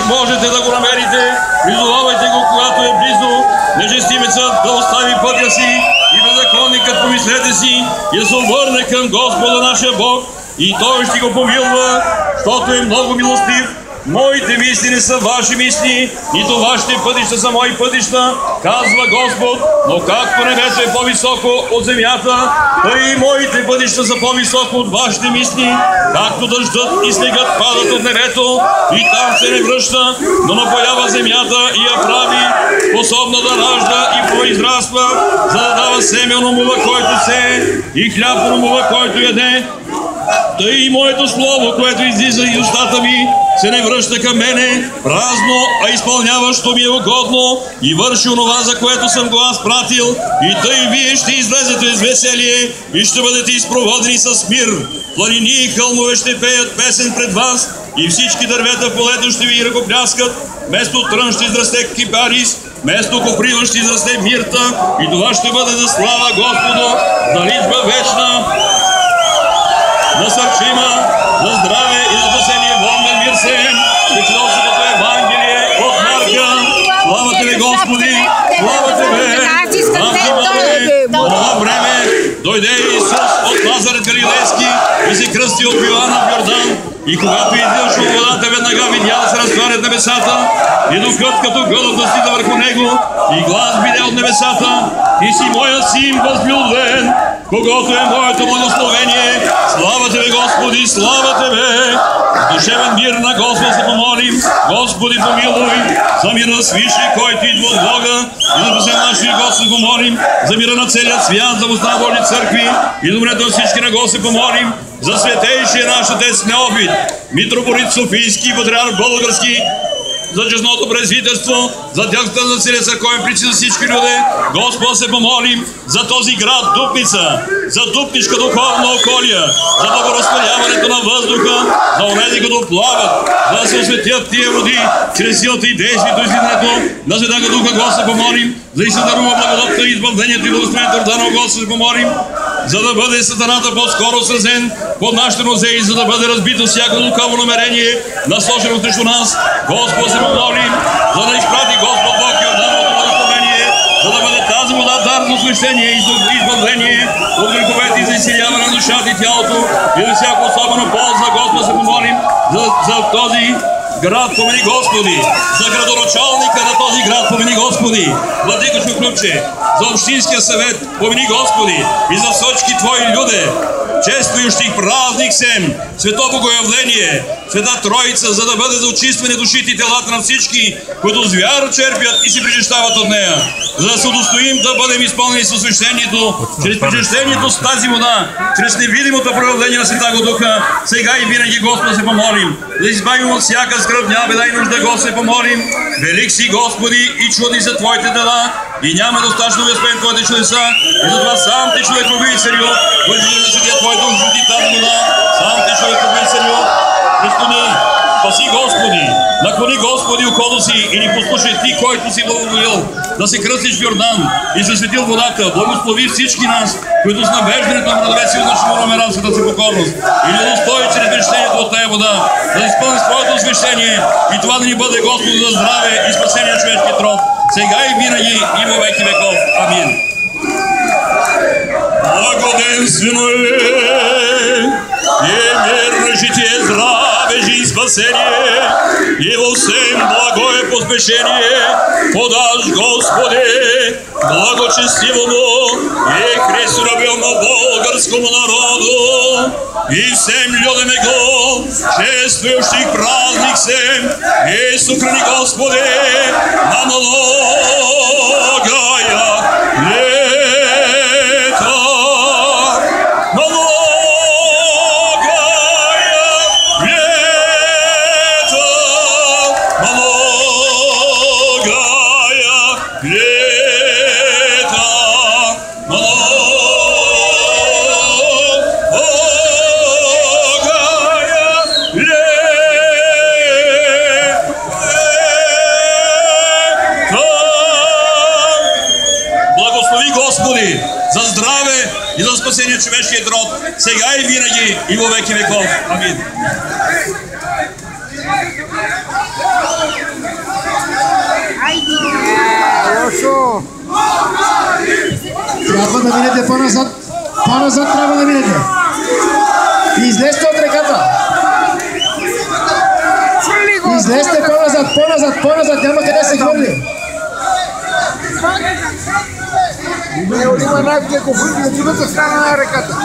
Можете да го намерите, призовавайте го, когато е близо. Нечестивецът да остави пътя си и беззаконникът помислете си и да се обърне към Господа нашия Бог и Той ще го помилва, защото е много милостив. Моите мисли не са ваши мисли, нито вашите пътища са мои пътища, казва Господ, но както небето е по-високо от земята, тъй и моите пътища са по-високо от вашите мисли, както дъждът и снегът падат от небето и там се не връща, но напоява земята и я прави способна да ражда и произраства, за да дава семе ономува, който се и хляб ономува, който яде. Тъй и моето слово, което излиза из устата ми, се не връща към мене празно, а изпълнява, що ми е угодно и върши онова, за което съм го аз пратил. И тъй вие ще излезете с веселие и ще бъдете изпроводени с мир. Планини и хълмове ще пеят песен пред вас и всички дървета в полето ще ви ръкопляскат. Вместо трън ще израсте кипарис, вместо коприва ще израсте мирта и това ще бъде за слава Господу, за личба вечна, насърчима, за здраве и за спасение. Волмен мир сеем, Святото Евангелие от Марка. Слава Тебе, Господи! Слава Тебе! По това време дойде Исус от Назарет Галилейски и се кръсти от Йоанна в Йордан. И когато излизаше от водата, веднага видя да се разтварят небесата и духът като гълъб да слиза върху него и глас биде от небесата: Ти си моят син възлюбен, когото е моето благословение. Слава Тебе, Господи, слава Тебе! С душевен мир на Господа се помолим. Господи, помилуй за мира свише, който идва от Бога, и за посем нашия Господ помолим, за мира на целият свят, за възставали църкви и добрето на всички на Господ помолим, за светейшия наш отец Неофит, митрополит Софийски, патриарх български, за честното презвителство, за тяхната за целия църковен причи за всички люди. Господа се помолим за този град Дупница, за Дупнишка духовна околия, за благоразпоряването на въздуха, за онези, като плават, за да се осветят тия води чрез силата и действието и излизането на Святаго Духа. Господа помолим, за да се дарува благодатта и избавлението и благословението от Дана. Господа помолим, за да бъде сатаната по-скоро сразен под нашите нозе и за да бъде разбито всяко лукаво намерение, насочено срещу нас. Господа се помолим, за да изпрати Господ Бог Йордановото благословение, за да бъде тази вода дар за освещение и избавление от греховете и за изсиляване на душата и тялото и за всяко особено полза. Господа се помолим за този град, помени Господи, за градоначалника на този град, помени Господи, владика Шуклюбче, за общинския съвет, помени Господи, и за всички Твои люди, чествующих празник сем, свето Богоявление, Света Троица, за да бъде за очистване душите и телата на всички, които с вяра черпят и се причащават от нея, за да се удостоим да бъдем изпълнени с освещението, чрез причащението с тази вода, чрез невидимото проявление на Святаго Духа. Сега и винаги, Господа, се помолим, да избавим от всяка скръбня, беда и нужда. Господа, се помолим, велик си, Господи, и чудни са Твоите дела, и няма достатъчно успен Твоите чудеса, и затова сам Ти, човек, поби Сергио, който да светя Твоето жути тази вода, сам Ти, човек, поби Сергио, Христони, спаси, Господи, наклони, Господи, ухото си и ни послушай Ти, който си благоволил да се кръстиш в Йордан и се светил водата. Благослови всички нас, които с навеждането на равновесие нашето номера света си покорност и ни достои чрез кръщението от тая вода, да изпълни своето освещение и това да ни бъде, Господи, за здраве и спасение на човешкият род, сега и винаги и во веки веков. Амин. Благоденствено е мирно житие, здраве, жизнь, спасение, и во всем благое поспешение подаш, Господи, благочестивому и христолюбивому българскому народу и всем людям Его, чествующих празник сем, и сохрани, Господи, на многая лета, на за здраве и за спасение човешкият род, сега и винаги и во веки веков. Амин. да минете по-назад. По-назад трябва да минете. Излезте от реката. Излезте по-назад, няма къде се хвърли. Има най-втия конфликт от другата страна на реката.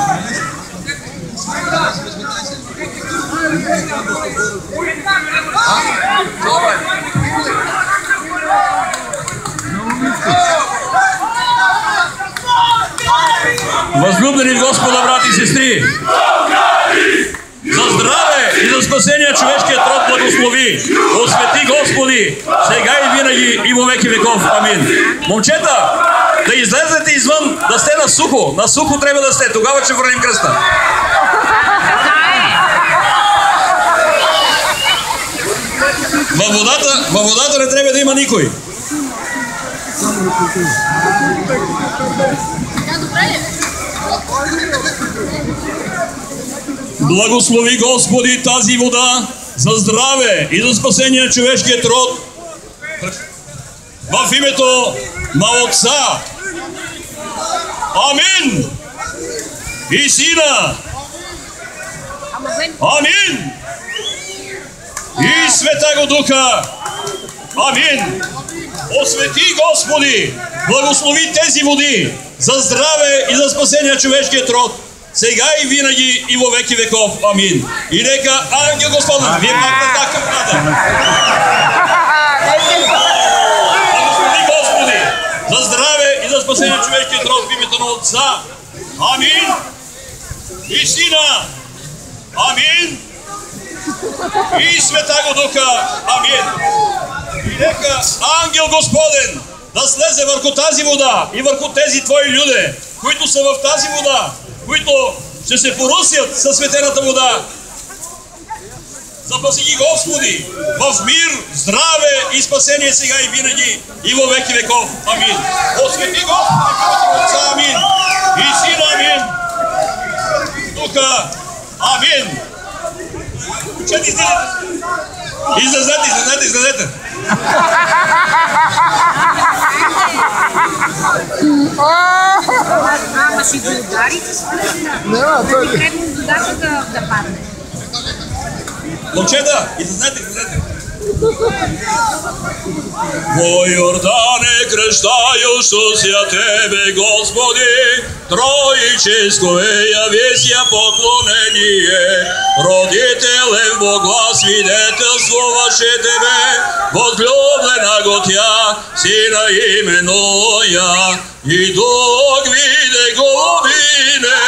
Възлюбени в Господа, брати и сестри, за здраве и за спасение човешкият род благослови. Освети Господи, сега и винаги и во веки веков. Амин. Момчета, да излезете извън, да сте на сухо. На сухо трябва да сте, тогава ще върнем кръста. Във водата не трябва да има никой. Благослови Господи тази вода за здраве и за спасение на човешкият род. В името на Отца. Амин. И Сина. Амин. И Святаго Духа. Амин. Освети Господи, благослови тези води за здраве и за спасение на човешкият род, сега и винаги и во веки веков. Амин. И нека ангел Господен, вие пак не така врата. Благослови Господи, за здраве и за спасение на човешкият род в името на Отца. Амин. И Сина. Амин. И Святаго Духа. Амин. И нека ангел Господен да слезе върху тази вода и върху тези Твои люди, които са в тази вода, които ще се порусят със светената вода. Запаси ги Господи в мир, здраве и спасение сега и винаги и во веки веков. Амин. Освети Господи в Отца. Амин. И Сина. Амин. Духа. Амин. Чети излезете. Ама ще го ударите с пръстна. Трябва водата да падне. Момчета, излезете. Во Йордане кръщающу ся Тебе, Господи, троическое явеся поклонение, Родителе в Бога свидетелствуваше Тебе, возлюблена го Тя, Сина именуя, и Дух виде године,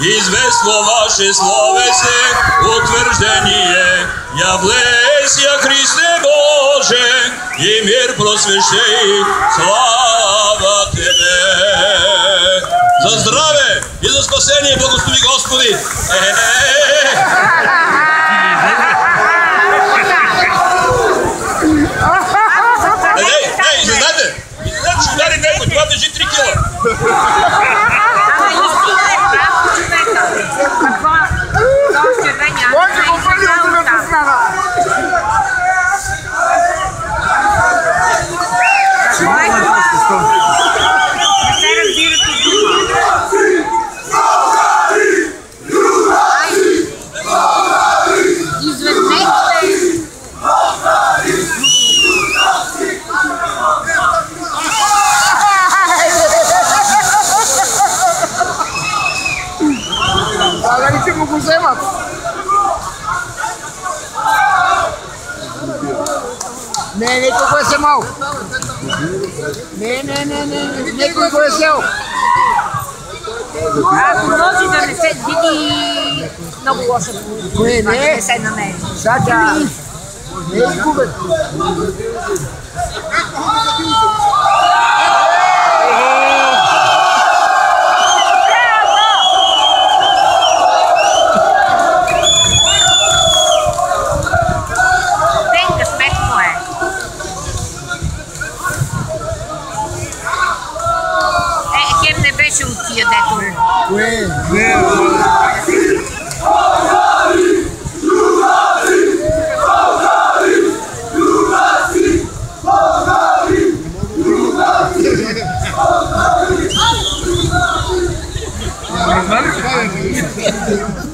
извествуваше словесе утвърждение, явлеся Христе Боже, и мир просвещей, слава Тебе. За здраве и за спасение благослови Господи. Излезете, ще удари някой, това държи 3 кила. Може го първи от другата страна. Не се разбирате му го вземат. Не, некой го е вземал. Не, некой го е взел. Ако може да не се види много лоша получа, да не се намери. Сача, не е губен. Vale.